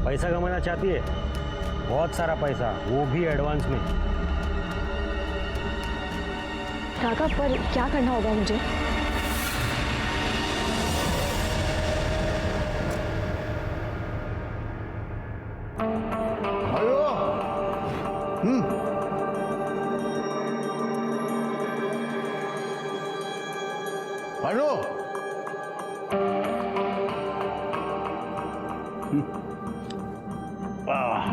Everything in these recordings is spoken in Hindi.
पैसा कमाना चाहती है, बहुत सारा पैसा, वो भी एडवांस में। काका पर क्या करना होगा मुझे? हेलो। हेलो। वाह।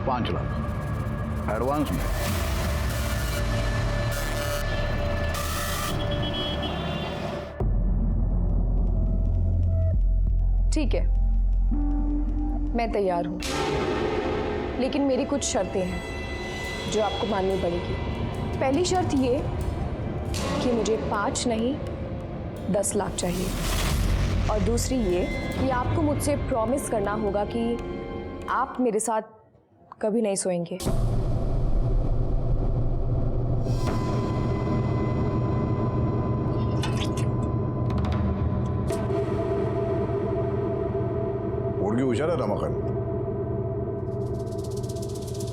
5 लाख एडवांस में। ठीक है, मैं तैयार हूँ, लेकिन मेरी कुछ शर्तें हैं जो आपको माननी पड़ेगी। पहली शर्त ये कि मुझे 5 नहीं 10 लाख चाहिए, और दूसरी ये कि आपको मुझसे प्रॉमिस करना होगा कि आप मेरे साथ कभी नहीं सोएंगे। मुर्गी होशियार है रमाकांत।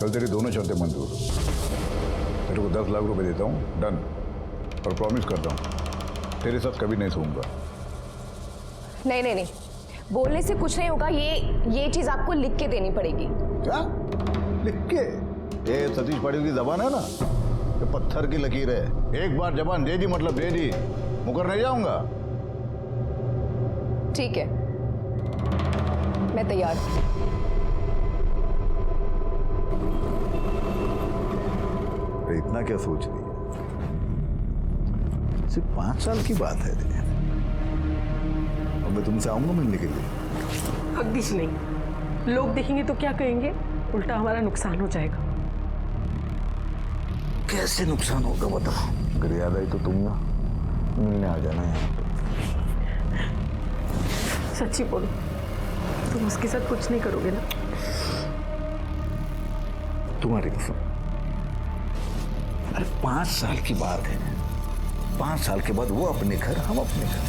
चल तेरी दोनों शर्तें मंजूर। तेरे को 10 लाख रुपए देता हूँ, डन। और प्रॉमिस करता हूँ तेरे साथ कभी नहीं सोऊंगा। नहीं नहीं नहीं, बोलने से कुछ नहीं होगा। ये चीज आपको लिख के देनी पड़ेगी। क्या लिख के? ये सतीश पाटिल की जबान है ना, ये पत्थर की लकीर है। एक बार जबान दे दी मतलब दे दी, मुकर नहीं जाऊंगा। ठीक है, मैं तैयार हूं। अरे इतना क्या सोच रही है? सिर्फ 5 साल की बात है। अब मैं तुमसे आऊंगा मिलने के लिए। अगदीश नहीं, लोग देखेंगे तो क्या कहेंगे? उल्टा हमारा नुकसान हो जाएगा। कैसे नुकसान होगा बताओ? अगर याद आई तो तुम ना मिलने आ जाना यहाँ पे। सच्ची बोलो, तुम उसके साथ कुछ नहीं करोगे ना? तुम्हारी कसम। अरे 5 साल की बात है, 5 साल के बाद वो अपने घर, हम अपने घर।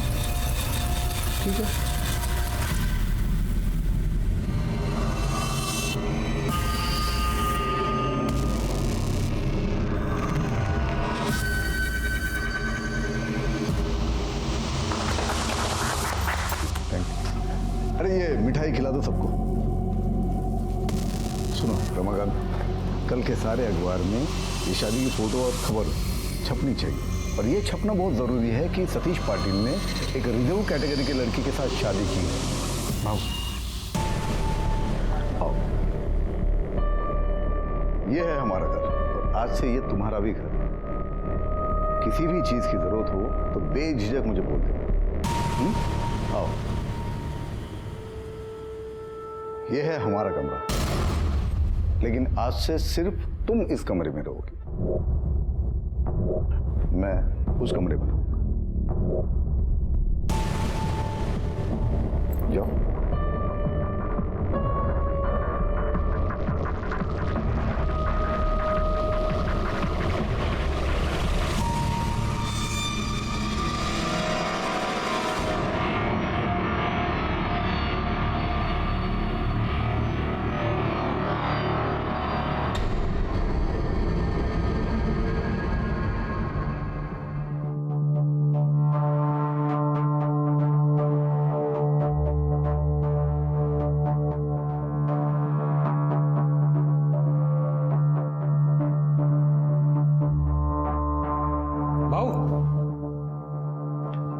ठीक है? अरे ये मिठाई खिला दो सबको। सुनो रमाकांत, कल के सारे अखबार में ये शादी की फोटो और खबर छपनी चाहिए। और ये छपना बहुत ज़रूरी है कि सतीश पाटिल ने एक रिजर्व कैटेगरी के लड़की के साथ शादी की है। आओ आओ, ये है हमारा घर, और आज से ये तुम्हारा भी घर। किसी भी चीज़ की ज़रूरत हो तो बेझिझक मुझे बोल देना। आओ, यह है हमारा कमरा, लेकिन आज से सिर्फ तुम इस कमरे में रहोगे, मैं उस कमरे में रहूंगा। जाओ।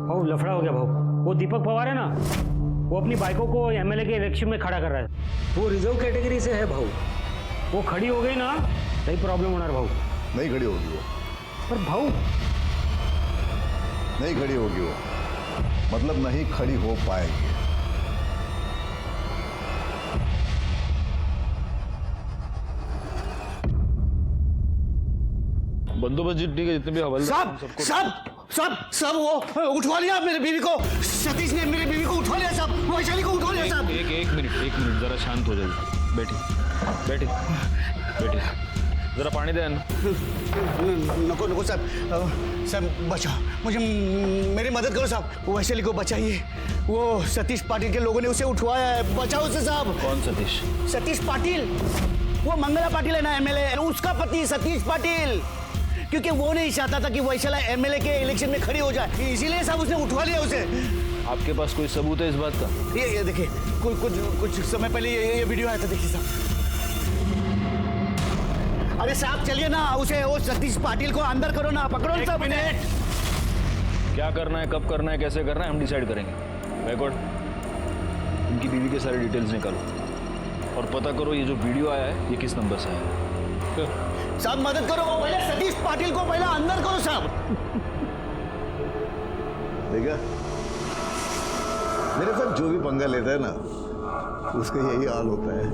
भाऊ लफड़ा हो गया भाऊ। वो दीपक पवार है ना, वो अपनी बाइकों को एमएलए के इलेक्शन में खड़ा कर रहा है। वो रिजर्व कैटेगरी से है भाऊ। वो खड़ी हो गई ना, सही प्रॉब्लम होना भाऊ। नहीं खड़ी होगी वो। पर भाऊ नहीं खड़ी होगी वो, मतलब नहीं खड़ी हो पाएगी। बंदोबस्त जितने के जितने भी हवलदार सब वो उठवा लिया मेरे बीवी को। सतीश ने मेरी बीवी को उठवा लिया सब, वैशाली को उठवा लिया सब। एक मिनट जरा शांत हो जाइए। बैठिए बैठिए बैठिए। जरा पानी दे ना। नको नको साहब, साहब बचाओ मुझे, मेरी मदद करो साहब, वैशाली को बचाइए। वो सतीश पाटिल के लोगों ने उसे उठवाया है, बचाओ उसे साहब। कौन सतीश? सतीश पाटिल, वो मंगला पाटिल है ना एमएलए, उसका पति सतीश पाटिल। क्योंकि वो नहीं चाहता था कि वैशाला एमएलए के इलेक्शन में खड़ी हो जाए, इसीलिए साहब उसने उठवा लिया उसे। आपके पास कोई सबूत है इस बात का? ये देखिए, कुछ समय पहले ये वीडियो आया था, देखिए साहब। अरे साहब चलिए ना, उसे वो सतीश पाटिल को अंदर करो ना, पकड़ो ना साहब। क्या करना है, कब करना है, कैसे करना है, हम डिसाइड करेंगे। बैकवर्ड, इनकी बीवी के सारे डिटेल्स निकालो और पता करो ये जो वीडियो आया है ये किस नंबर से आया है। साहब मदद करो, पहले सतीश पाटिल को पहले अंदर करो साहब। देखा, मेरे साथ जो भी पंगा लेता है ना, उसका यही हाल होता है।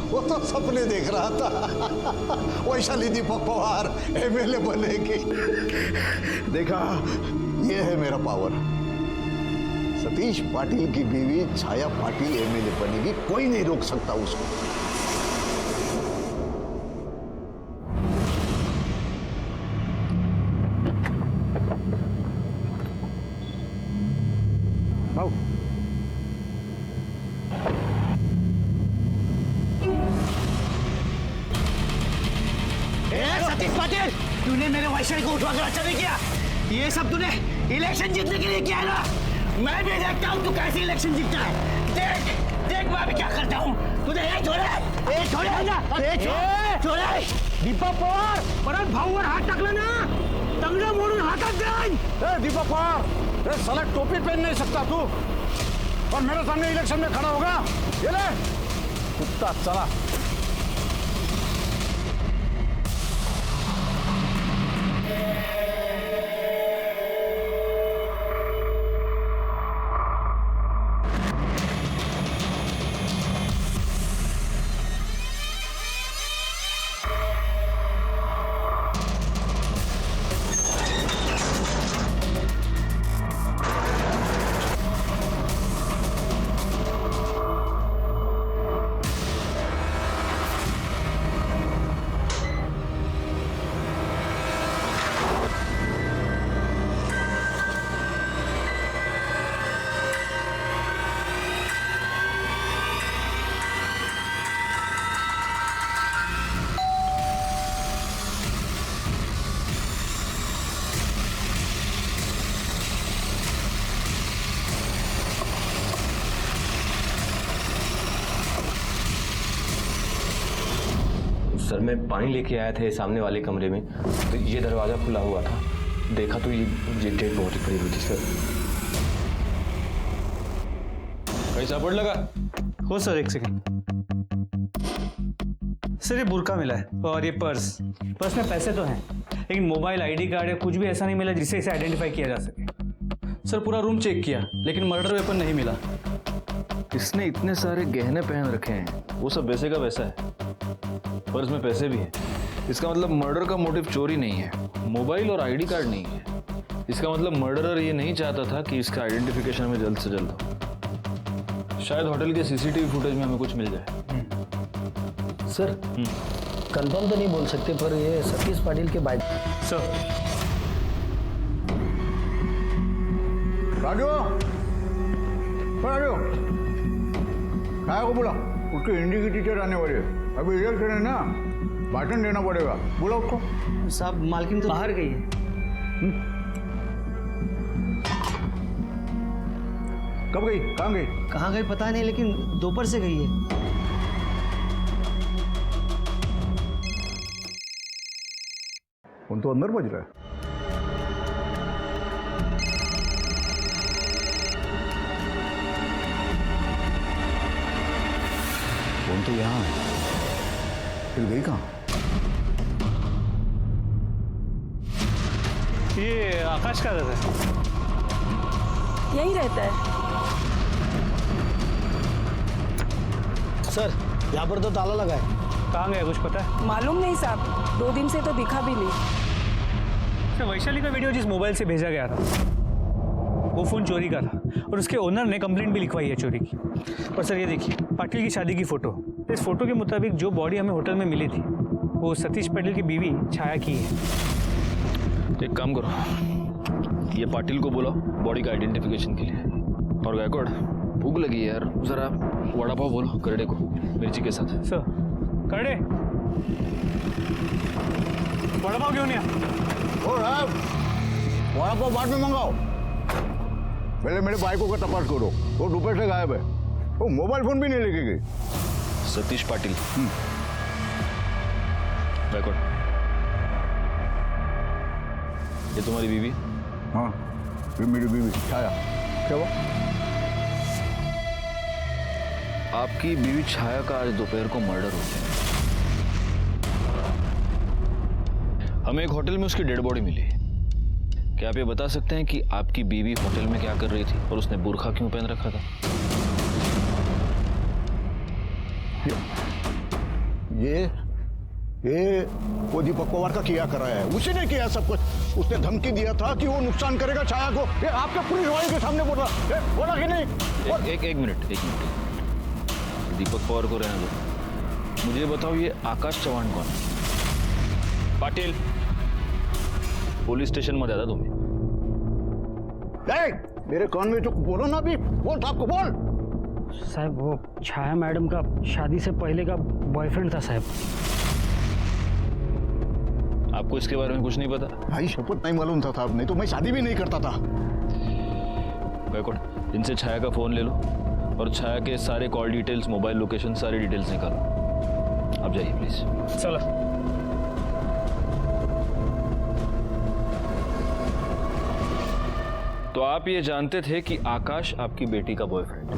वो तो सपने देख रहा था, वैशाली दीपक पवार एमएलए बनेगी। देखा, ये है मेरा पावर। सतीश पाटिल की बीवी छाया पाटिल एमएलए बनेगी, कोई नहीं रोक सकता उसको। भाऊ सतीश पाटिल, तूने मेरे वैशाली को उठवा कर अच्छा नहीं किया। ये सब तूने इलेक्शन जीतने के लिए किया है ना। मैं भी देखता हूँ तू कैसे इलेक्शन जीतता है। देख देख मैं अभी क्या करता हूँ। तूने ये छोड़े दीपक पवार परत भाऊवर हात टाकला ना, तंगडं मोडून हातात जाईन। दीपक पवार, साला टोपी पहन नहीं सकता तू, और मेरे सामने इलेक्शन में खड़ा होगा। ये ले कुत्ता, चला। सर मैं पानी लेके आया था सामने वाले कमरे में, तो ये दरवाज़ा खुला हुआ था, देखा तो ये डेड बॉडी पड़ी हुई थी सर। कहीं सापड़ लगा? हो सर, एक सेकंड सर। ये बुर्का मिला है और ये पर्स में पैसे तो हैं, लेकिन मोबाइल, आईडी कार्ड या कुछ भी ऐसा नहीं मिला जिससे इसे आइडेंटिफाई किया जा सके। सर पूरा रूम चेक किया लेकिन मर्डर वेपन नहीं मिला। इसने इतने सारे गहने पहन रखे हैं, वो सब वैसे का वैसा है, पर्स में पैसे भी हैं। इसका मतलब मर्डर का मोटिव चोरी नहीं है, मोबाइल और आईडी कार्ड नहीं है। इसका मतलब मर्डरर ये नहीं चाहता था कि इसका आइडेंटिफिकेशन हमें जल्द से जल्द हो। शायद होटल के सीसीटीवी फुटेज में हमें कुछ मिल जाए। सर कंफर्म तो नहीं बोल सकते, पर ये सतीश पाटिल के बाइक। सर राजू, राजू, काय को बोला? उसकी हिंदी की टीचर आने वाली है, अभी इलेक्शन है ना, भाषण देना पड़ेगा, बोला उसको। साहब मालकिन तो बाहर गई है। कब गई, कहाँ गई? कहाँ गई पता नहीं, लेकिन दोपहर से गई है। फोन तो अंदर बज रहा है। फोन तो यहाँ है, फिर गई कहाँ? ये आकाश का रहता है। यही रहता है। सर यहाँ पर तो ताला लगा है। कहाँ गया कुछ पता है? मालूम नहीं साहब, 2 दिन से तो दिखा भी नहीं। सर वैशाली का वीडियो जिस मोबाइल से भेजा गया था वो फोन चोरी का था। और उसके ओनर ने कंप्लेंट भी लिखवाई है चोरी की। और सर ये देखिए पाटिल की शादी की फ़ोटो। इस फोटो के मुताबिक जो बॉडी हमें होटल में मिली थी वो सतीश पाटिल की बीवी छाया की है। एक काम करो, ये पाटिल को बोलो बॉडी का आइडेंटिफिकेशन के लिए। और गायकवाड़, भूख लगी है यार, जरा वड़ा पाव बोलो करड़े को मिर्ची के साथ। सर करड़े वड़ा पाव क्यों नहीं वड़ा पाव बाद में मंगाओ, पहले मेरे बाइकों का तपास करो। वो दोपहर से गायब है, वो मोबाइल फोन भी नहीं लेके गई। सतीश पाटिल। गायकवाड़, ये तुम्हारी बीवी? हाँ, ये मेरी बीवी छाया। क्या हुआ? आपकी बीवी छाया का आज दोपहर को मर्डर हो गया। हमें एक होटल में उसकी डेड बॉडी मिली। क्या आप ये बता सकते हैं कि आपकी बीवी होटल में क्या कर रही थी और उसने बुर्खा क्यों पहन रखा था? ये वो दीपक पवार का किया कराया है, उसी ने किया सब कुछ। उसने धमकी दिया था कि वो नुकसान करेगा छाया को। ये आपके पुलिस वाले के सामने बोला कि नहीं? एक मिनट। दीपक पवार को रहने दो, मुझे बताओ ये आकाश चव्हाण कौन है? पाटिल, पुलिस स्टेशन मध्ये आता तुम्ही? मेरे कान में तो बोलो ना, अभी बोल साहब को बोल। साहब वो छाया मैडम का शादी से पहले का बॉयफ्रेंड था साहब। आपको इसके बारे में कुछ नहीं पता? भाई शपथ नहीं मालूम था साहब, नहीं तो मैं शादी भी नहीं करता था। गायकवाड़, इनसे छाया का फोन ले लो और छाया के सारे कॉल डिटेल्स, मोबाइल लोकेशन, सारी डिटेल्स निकालो। आप जाइए प्लीज। चलो। तो आप ये जानते थे कि आकाश आपकी बेटी का बॉयफ्रेंड है?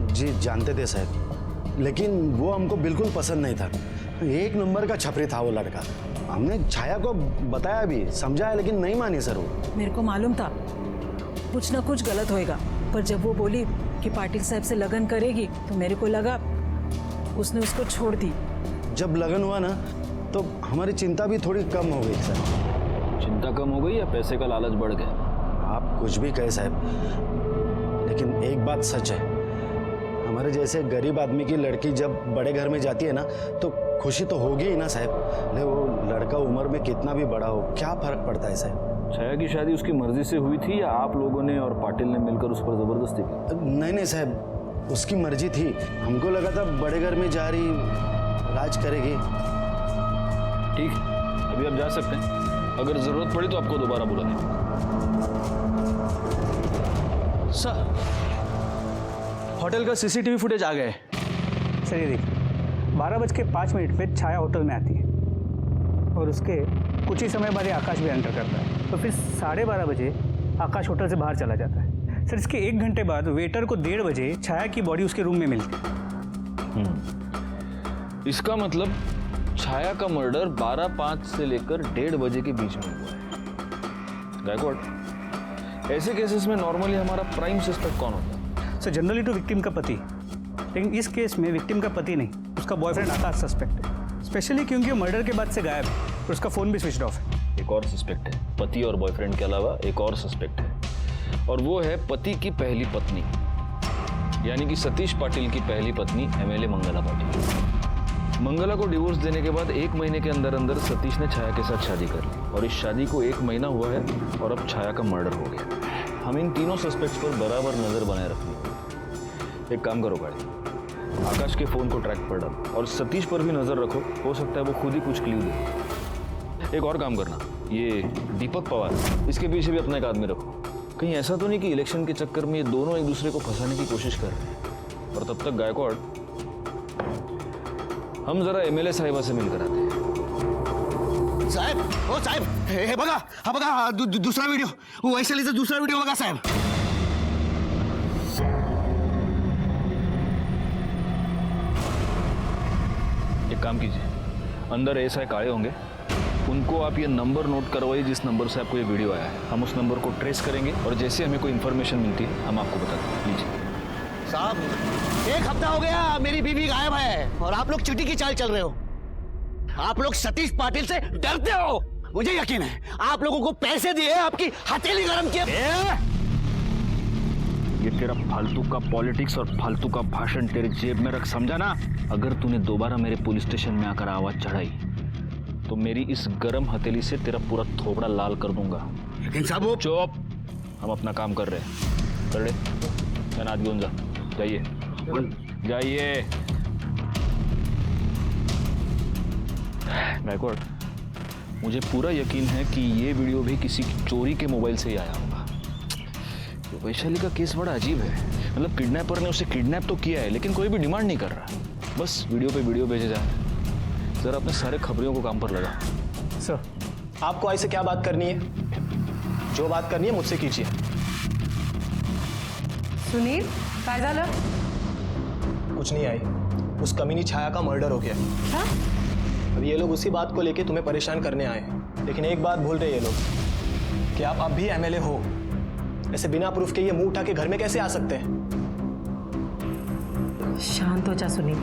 जी जानते थे साहब, लेकिन वो हमको बिल्कुल पसंद नहीं था। एक नंबर का छपरी था वो लड़का। हमने छाया को बताया भी, समझाया, लेकिन नहीं मानी सर वो। मेरे को मालूम था कुछ ना कुछ गलत होएगा, पर जब वो बोली कि पाटिल साहब से लगन करेगी तो मेरे को लगा उसने उसको छोड़ दी। जब लगन हुआ ना तो हमारी चिंता भी थोड़ी कम हो गई सर। चिंता कम हो गई या पैसे का लालच बढ़ गया? आप कुछ भी कहे साहब, लेकिन एक बात सच है, हमारे जैसे गरीब आदमी की लड़की जब बड़े घर में जाती है ना तो खुशी तो होगी ही ना साहब। ले वो लड़का उम्र में कितना भी बड़ा हो, क्या फर्क पड़ता है साहब। छाया की शादी उसकी मर्जी से हुई थी या आप लोगों ने और पाटिल ने मिलकर उस पर जबरदस्ती की? नहीं साहब, उसकी मर्जी थी। हमको लगा था बड़े घर में जा रही, राज करेगी। ठीक है, अभी आप जा सकते हैं। अगर जरूरत पड़ी तो आपको दोबारा बुला दें। सर होटल का सीसीटीवी फुटेज आ गया है। सर ये देखिए 12:05 पे छाया होटल में आती है और उसके कुछ ही समय बाद ये आकाश भी एंटर करता है। तो फिर 12:30 बजे आकाश होटल से बाहर चला जाता है। सर इसके 1 घंटे बाद वेटर को 1:30 बजे छाया की बॉडी उसके रूम में मिलती है। इसका मतलब छाया का मर्डर 12:05 से लेकर 1:30 बजे के बीच में हुआ है। गायकवाड़, ऐसे केसेस में नॉर्मली हमारा प्राइम सस्पेक्ट कौन होता है? सर जनरली तो विक्टिम का पति, लेकिन इस केस में विक्टिम का पति नहीं, उसका बॉयफ्रेंड आकाश सस्पेक्ट है। स्पेशली क्योंकि वो मर्डर के बाद से गायब है और उसका फ़ोन भी स्विच ऑफ है। एक और सस्पेक्ट है, पति और बॉयफ्रेंड के अलावा एक और सस्पेक्ट है, और वो है पति की पहली पत्नी, यानी कि सतीश पाटिल की पहली पत्नी एमएलए मंगला पाटिल। मंगला को डिवोर्स देने के बाद 1 महीने के अंदर अंदर सतीश ने छाया के साथ शादी कर ली और इस शादी को 1 महीना हुआ है और अब छाया का मर्डर हो गया। हम इन तीनों सस्पेक्ट्स पर बराबर नजर बनाए रखेंगे। एक काम करो गाड़ी, आकाश के फोन को ट्रैक पर डालो और सतीश पर भी नजर रखो, हो सकता है वो खुद ही कुछ क्लू दे। एक और काम करना, ये दीपक पवार, इसके पीछे भी अपना एक आदमी रखो। कहीं ऐसा तो नहीं कि इलेक्शन के चक्कर में ये दोनों एक दूसरे को फंसाने की कोशिश कर रहे हैं। और तब तक गायकवाड़, हम जरा एमएलए साहिबा से मिलकर आते हैं। साहेब, ओ साहेब, हे बघा, हा बघा दूसरा वीडियो, वो वैशालीचा दूसरा वीडियो बघा साहेब। एक काम कीजिए, अंदर एसआई काळे होंगे, उनको आप ये नंबर नोट करवाइए जिस नंबर से आपको ये वीडियो आया है। हम उस नंबर को ट्रेस करेंगे और जैसे हमें कोई इन्फॉर्मेशन मिलती है हम आपको बताते हैं। लीजिए साहब, 1 हफ्ता हो गया मेरी बीवी गायब है और आप लोग चिट्ठी की चाल चल रहे हो। आप लोग सतीश पाटिल से डरते हो, मुझे यकीन है। आप लोगों को पैसे दिए, आपकी हथेली गरम किए। ये तेरा फालतू का पॉलिटिक्स और फालतू का भाषण तेरे जेब में रख, समझा ना? अगर तूने दोबारा मेरे पुलिस स्टेशन में आकर आवाज चढ़ाई तो मेरी इस गरम हथेली से तेरा पूरा थोबड़ा लाल कर दूंगा। लेकिन साहब वो चुप, हम अपना काम कर रहे हैं। चले, तैनात घेऊन जा, जाइए जाइए। गायकवाड़, मुझे पूरा यकीन है कि ये वीडियो भी किसी की चोरी के मोबाइल से ही आया होगा। तो वैशाली का केस बड़ा अजीब है। मतलब किडनैपर ने उसे किडनैप तो किया है लेकिन कोई भी डिमांड नहीं कर रहा, बस वीडियो पे वीडियो भेजे जा रहे हैं। जरा अपने सारे खबरियों को काम पर लगा। सर, आपको आई से क्या बात करनी है? जो बात करनी है मुझसे कीजिए। सुनील, काय झालं? कुछ नहीं आई, उस कमीनी छाया का मर्डर हो गया। हाँ? अब ये लोग उसी बात को लेके तुम्हें परेशान करने आए हैं, लेकिन एक बात भूल रहे ये लोग कि आप अब भी एमएलए हो। ऐसे बिना प्रूफ के ये मुंह उठा के घर में कैसे आ सकते हैं? शांत हो जा सुनील,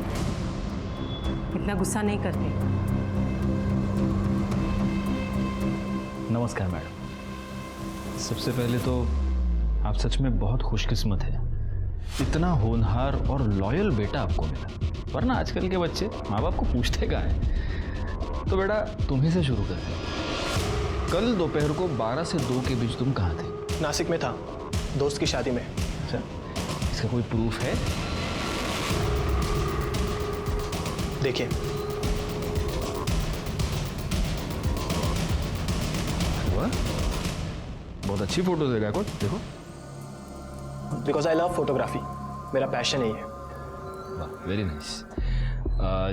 इतना गुस्सा नहीं करते। नमस्कार मैडम। सबसे पहले तो आप सच में बहुत खुशकिस्मत हैं। इतना होनहार और लॉयल बेटा आपको मिला, वरना आजकल के बच्चे माँ बाप को पूछते कहाँ हैं। तो बेटा तुम्ही से शुरू करते हैं। कल दोपहर को 12 से 2 के बीच तुम कहाँ थे? नासिक में था, दोस्त की शादी में। अच्छा, इसका कोई प्रूफ है? देखिए, हुआ? बहुत अच्छी फोटोज है गायकवाड़, देखो। बिकॉज आई लव फोटोग्राफी, मेरा पैशन यही है। Very nice.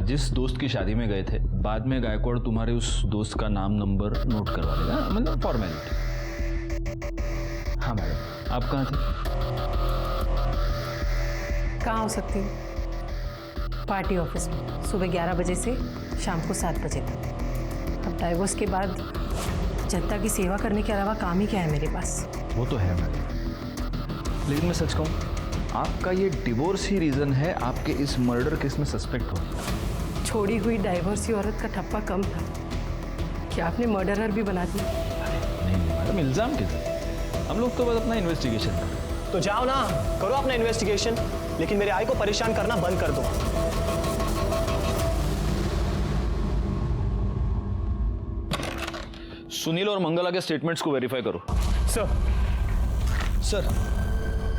जिस दोस्त की शादी में गए थे, बाद में गायकवाड़ तुम्हारे उस दोस्त का नाम नंबर नोट करवा देगा, मतलब फॉर्मेलिटी। हाँ मैडम, आप कहाँ थे? कहाँ हो सकती हूँ? पार्टी ऑफिस में, सुबह 11 बजे से शाम को 7 बजे तक। अब डाइवोर्स के बाद जनता की सेवा करने के अलावा काम ही क्या है मेरे पास? वो तो है मैडम, लेकिन मैं सच कहूँ, आपका ये डिवोर्स ही रीजन है आपके इस मर्डर केस में सस्पेक्ट हो। छोड़ी हुई डाइवोर्सी औरत का ठप्पा कम था, क्या आपने मर्डरर भी बना दिया? नहीं मैडम, इल्जाम किसे? हम लोग तो बस अपना इन्वेस्टिगेशन कर। तो जाओ ना, करो अपना इन्वेस्टिगेशन, लेकिन मेरे आई को परेशान करना बंद कर दो। सुनील और मंगला के स्टेटमेंट्स को वेरीफाई करो। सर,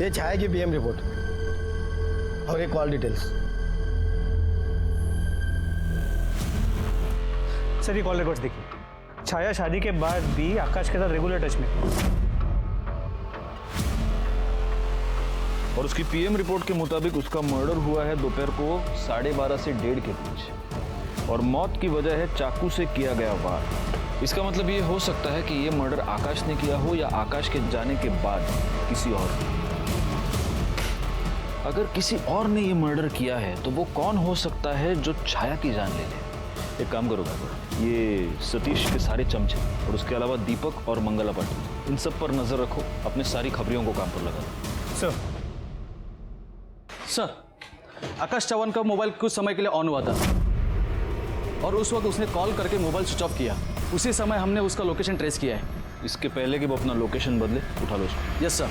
ये छाया की पीएम रिपोर्ट और ये कॉल डिटेल्स। सर, ये कॉल रिकॉर्ड्स देखिए। छाया शादी के बाद भी आकाश के साथ रेगुलर टच में, और उसकी पीएम रिपोर्ट के मुताबिक उसका मर्डर हुआ है दोपहर को 12:30 से 1:30 के बीच, और मौत की वजह है चाकू से किया गया वार। इसका मतलब ये हो सकता है कि ये मर्डर आकाश ने किया हो या आकाश के जाने के बाद किसी और ने। अगर किसी और ने ये मर्डर किया है तो वो कौन हो सकता है जो छाया की जान ले ले? एक काम करो गायकवाड़, ये सतीश के सारे चमचे और उसके अलावा दीपक और मंगला पाटिल, इन सब पर नजर रखो, अपने सारी खबरियों को काम पर लगा दो। सर, आकाश चौहान का मोबाइल कुछ समय के लिए ऑन हुआ था और उस वक्त उसने कॉल करके मोबाइल स्विच ऑफ किया। उसी समय हमने उसका लोकेशन ट्रेस किया है। इसके पहले कि वो अपना लोकेशन बदले, उठा लो उसको। Yes sir.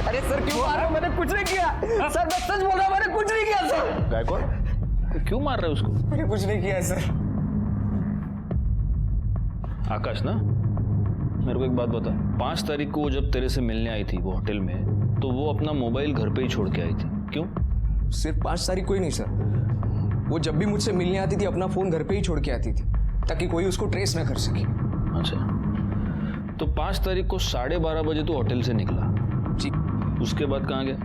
अरे सर, क्यों मार रहे हो? मैंने कुछ नहीं किया सर, मैं सच बोल रहा हूँ, मैंने कुछ नहीं किया सर। गायकवाड़, क्यों मार रहे हो उसको? मैंने कुछ नहीं किया सर। आकाश ना, मेरे को एक बात बता, 5 तारीख को जब तेरे से मिलने आई थी वो होटल में, तो वो अपना मोबाइल घर पे ही छोड़ के आई थी, क्यों? सिर्फ 5 तारीख को ही नहीं सर, वो जब भी मुझसे मिलने आती थी अपना फोन घर पे ही छोड़ के आती थी ताकि कोई उसको ट्रेस ना कर सके। अच्छा, तो 5 तारीख को 12:30 बजे तो होटल से निकला जी। उसके बाद कहाँ गया?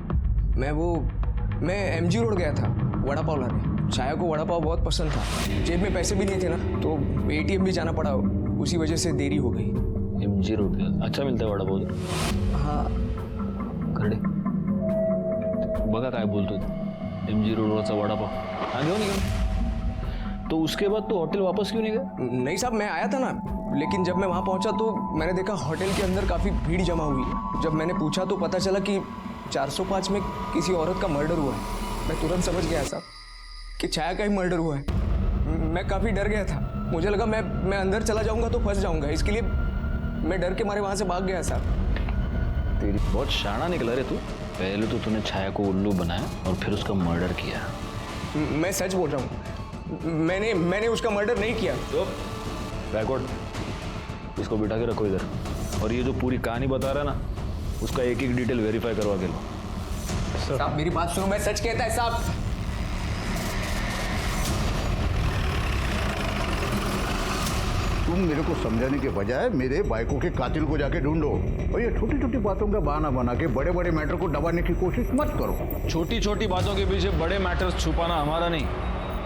मैं एमजी रोड गया था वड़ा पाव लाने। छाया को वड़ा पाव बहुत पसंद था, जेब में पैसे भी नहीं थे ना, तो एटीएम भी जाना पड़ा, उसी वजह से देरी हो गई। एमजी रोड गया, अच्छा मिलता है वड़ा पाव? हाँ। खरडे बघा काय बोलतो, एमजी रोडवरचा वड़ा पाव। हाँ, घेऊन निघा। तो उसके बाद तो होटल वापस क्यों नहीं गया? नहीं साहब, मैं आया था ना, लेकिन जब मैं वहाँ पहुँचा तो मैंने देखा होटल के अंदर काफ़ी भीड़ जमा हुई है। जब मैंने पूछा तो पता चला कि 405 में किसी औरत का मर्डर हुआ है। मैं तुरंत समझ गया साहब कि छाया का ही मर्डर हुआ है। मैं काफ़ी डर गया था। मुझे लगा मैं अंदर चला जाऊँगा तो फंस जाऊँगा, इसके लिए मैं डर के मारे वहाँ से भाग गया साहब। तेरी बहुत शाना निकला रे तू। पहले तो तूने छाया को उल्लू बनाया और फिर उसका मर्डर किया। मैं सच बोल रहा हूँ, मैंने उसका मर्डर नहीं किया। तो बैकवर्ड, इसको बिठा के रखो इधर, और ये जो पूरी कहानी बता रहा है ना, उसका एक एक डिटेल वेरीफाई करवा के लो। साहब मेरी बात सुनो, मैं सच कहता है साहब। तुम मेरे को समझाने के बजाय मेरे बाइकों के कातिल को जाके ढूंढो, और ये छोटी छोटी बातों का बहाना बना के बड़े बड़े मैटर को दबाने की कोशिश मत करो। छोटी छोटी बातों के पीछे बड़े मैटर्स छुपाना हमारा नहीं,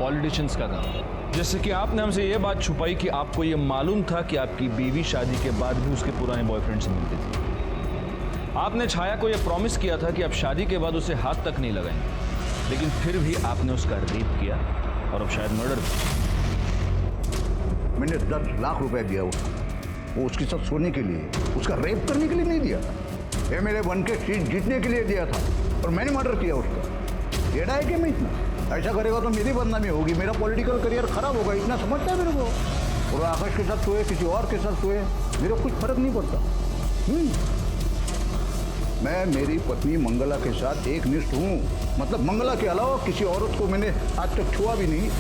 पॉलिटिशियंस का काम। जैसे कि आपने हमसे ये बात छुपाई कि आपको ये मालूम था कि आपकी बीवी शादी के बाद भी उसके पुराने बॉयफ्रेंड से मिलती थी। आपने छाया को ये प्रॉमिस किया था कि आप शादी के बाद उसे हाथ तक नहीं लगाएंगे, लेकिन फिर भी आपने उसका रेप किया और अब शायद मर्डर भी। मैंने 10 लाख रुपए दिया उसको, वो उसके साथ सोने के लिए, उसका रेप करने के लिए नहीं दिया। MLA बन के सीट जीतने के लिए दिया था, और मैंने मर्डर किया उसका। टेढ़ा है कि मैं इतना? ऐसा करेगा तो मेरी बदनामी होगी, मेरा पॉलिटिकल करियर खराब होगा, इतना समझता है मेरे को। और आकाश के साथ सोए, किसी और के साथ सोए, मेरे को कुछ फर्क नहीं पड़ता। मैं मेरी पत्नी मंगला के साथ एक निष्ठ हूँ, मतलब मंगला के अलावा किसी औरत को मैंने आज तक छुआ भी नहीं।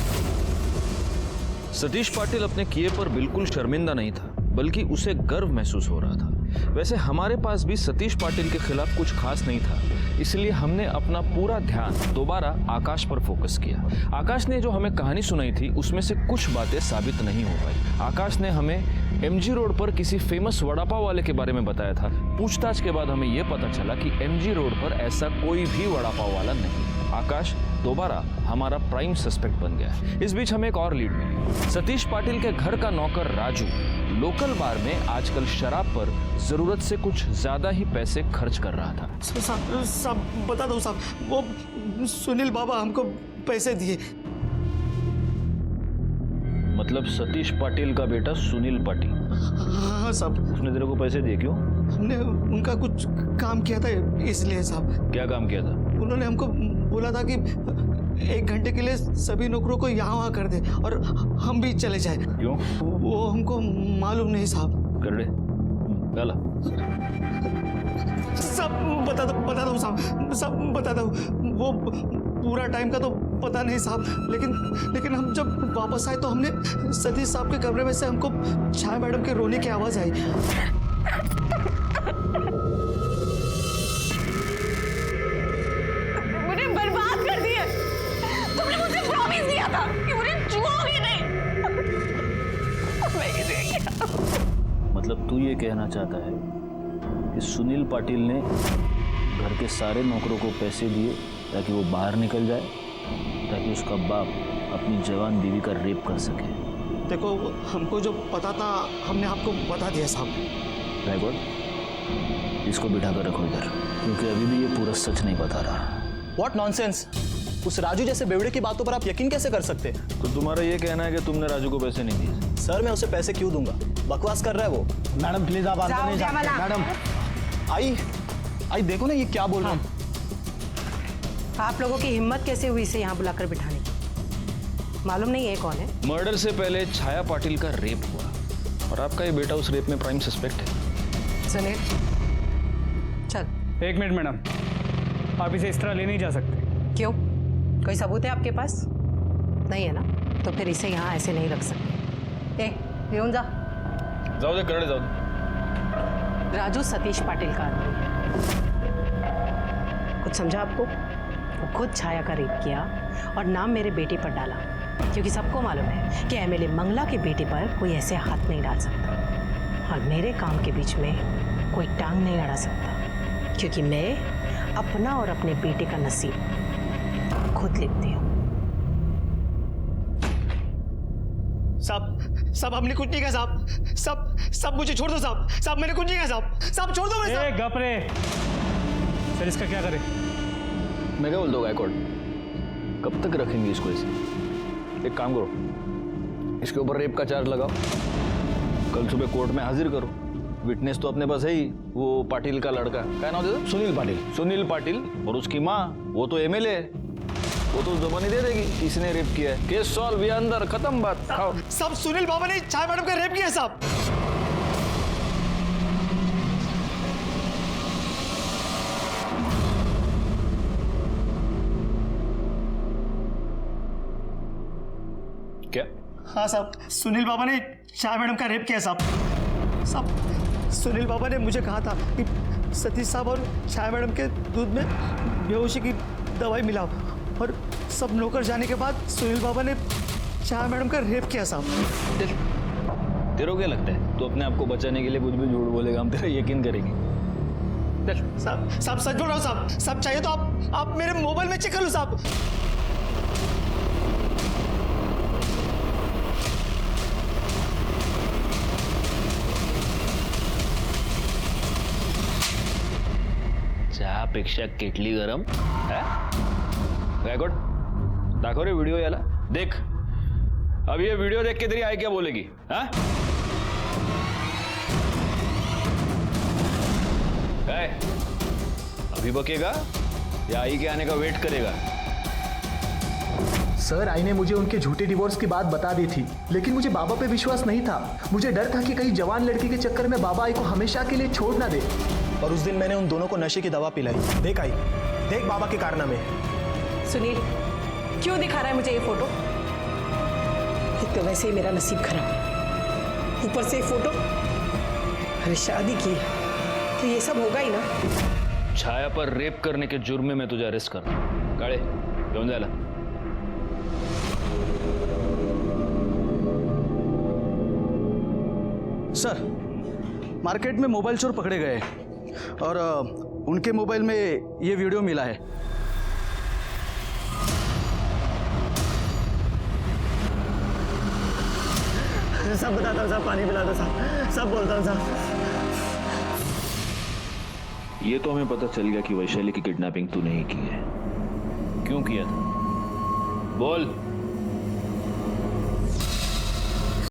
सतीश पाटिल अपने किए पर बिल्कुल शर्मिंदा नहीं था, बल्कि उसे गर्व महसूस हो रहा था। वैसे हमारे पास भी सतीश पाटिल के खिलाफ कुछ खास नहीं था, इसलिए हमने अपना पूरा ध्यान दोबारा आकाश पर फोकस किया। आकाश ने जो हमें कहानी सुनाई थी उसमें से कुछ बातें साबित नहीं हो पाई। आकाश ने हमें MG रोड पर किसी फेमस वड़ा पाव वाले के बारे में बताया था। पूछताछ के बाद हमें यह पता चला कि MG रोड पर ऐसा कोई भी वड़ा पाव वाला नहीं। आकाश दोबारा हमारा प्राइम सस्पेक्ट बन गया। इस बीच हमें एक और लीड मिली। सतीश पाटिल के घर का नौकर राजू लोकल बार में आजकल शराब पर जरूरत से कुछ ज्यादा ही पैसे खर्च कर रहा था। साहब बता दो साहब, वो सुनील बाबा हमको पैसे दिए। मतलब सतीश पाटिल का बेटा सुनील पाटिल? हाँ साहब। उसने तेरे को पैसे दिए? क्यों? हमने उनका कुछ काम किया था इसलिए साहब। क्या काम किया था? उन्होंने हमको बोला था कि 1 घंटे के लिए सभी नौकरों को यहाँ वहाँ कर दे और हम भी चले जाए। क्यों? वो हमको मालूम नहीं साहब। कर दे। डाला। सब बता दो साहब, सब बता दो। वो पूरा टाइम का तो पता नहीं साहब, लेकिन हम जब वापस आए तो हमने सतीश साहब के कमरे में से हमको छाया मैडम के रोने की आवाज आई। मुझे बर्बाद कर दिया। तुमने मुझे प्रॉमिस दिया था कि मुझे छुओगे नहीं। मतलब तू ये कहना चाहता है कि सुनील पाटिल ने घर के सारे नौकरों को पैसे दिए ताकि वो बाहर निकल जाए, ताकि उसका बाप अपनी जवान बीवी का रेप कर सके? देखो हमको जो पता था हमने आपको बता दिया साहब। बैकवर्ड, इसको बिठा कर रखो इधर, क्योंकि अभी भी ये पूरा सच नहीं बता रहा। What nonsense! उस राजू जैसे बेवड़े की बातों पर आप यकीन कैसे कर सकते? तो तुम्हारा ये कहना है कि तुमने राजू को पैसे नहीं दिए? सर मैं उसे पैसे क्यों दूंगा? बकवास कर रहा है वो। मैडम प्लीज आप अंदर नहीं जाते। मैडम आई देखो ना ये क्या बोल रहा है। आप लोगों की हिम्मत कैसे हुई इसे यहाँ बुलाकर बिठाने की? मालूम नहीं है कौन है? मर्डर से पहले छाया पाटिल का रेप हुआ और आपका ये बेटा उस रेप में प्राइम सस्पेक्ट है। सुनील चल। 1 मिनट मैडम, आप इसे इस तरह ले नहीं जा सकते। क्यों? कोई सबूत है आपके पास? नहीं है ना, तो फिर इसे यहाँ ऐसे नहीं रख सकते। यूं जा। जाओ दे, करड़े जाओ दे। राजू सतीश पाटिल का आदमी है। कुछ समझा आपको? वो खुद छाया का रेप किया और नाम मेरे बेटे पर डाला, क्योंकि सबको मालूम है कि MLA मंगला के बेटे पर कोई ऐसे हाथ नहीं डाल सकता और मेरे काम के बीच में कोई टांग नहीं अड़ा सकता, क्योंकि मैं अपना और अपने बेटे का नसीब खुद लिखती हूँ। साहब हमने कुछ नहीं कहा साहब। सब मुझे छोड़ दो साहब मैंने कुछ नहीं कहा साहब छोड़ दो मुझे। गप रे सर, इसका क्या करें? मैं क्या बोलता हूँ गायकवाड़, कब तक रखेंगे इसको ऐसे? एक काम करो, इसके ऊपर रेप का चार्ज लगाओ, कल सुबह कोर्ट में हाजिर करो। विटनेस तो अपने पास है ही, वो पाटिल का लड़का, क्या नाम है? सुनील पाटिल। और उसकी माँ, वो तो एमएलए है, वो तो जबानी दे देगी किसने रेप किया है। केस सॉल्व, ये अंदर, खत्म बात। खाओ। सब सुनील बाबा ने छाया मैडम का रेप किया साहब। क्या? हाँ साहब, सुनील बाबा ने छाया मैडम का रेप किया साहब। सुनील बाबा ने मुझे कहा था कि सतीश साहब और छाया मैडम के दूध में बेहोशी की दवाई मिलाओ, और सब नौकर जाने के बाद सुनील बाबा ने छाया मैडम का रेप किया साहब। तेरे को क्या लगता है, तू अपने आप को बचाने के लिए कुछ भी झूठ बोलेगा, हम तेरा यकीन करेंगे? साहब सच बोल रहा हूँ साहब। सब चाहिए तो आप मेरे मोबाइल में चेक कर लो साहब। चहापेक्षा केटली गरम गायकवाड, दाखव रे व्हिडिओ याला। देख, अब ये वीडियो देख के तेरी आई क्या बोलेगी? हाँ, अभी बकेगा या आई के आने का वेट करेगा? सर, आई ने मुझे उनके झूठे डिवोर्स की बात बता दी थी, लेकिन मुझे बाबा पे विश्वास नहीं था। मुझे डर था कि कहीं जवान लड़की के चक्कर में बाबा आई को हमेशा के लिए छोड़ ना दे। और उस दिन मैंने उन दोनों को नशे की दवा पिलाई। देख आई, देख बाबा के कारनामे। सुनील, क्यों दिखा रहा है मुझे ये फोटो? एक तो वैसे ही मेरा नसीब खराब है, ऊपर से फोटो। अरे शादी की है तो ये सब होगा ही ना। छाया पर रेप करने के जुर्म में मैं तुझे अरेस्ट कर रहा हूं। काळे, घेऊन जायला। सर, मार्केट में मोबाइल चोर पकड़े गए और उनके मोबाइल में ये वीडियो मिला है। सब बताता हूँ साहब, पानी पिला दो साहब, सब बोलता हूँ साहब। ये तो हमें पता चल गया कि वैशाली की किडनैपिंग तूने ही की है। क्यों किया था? बोल।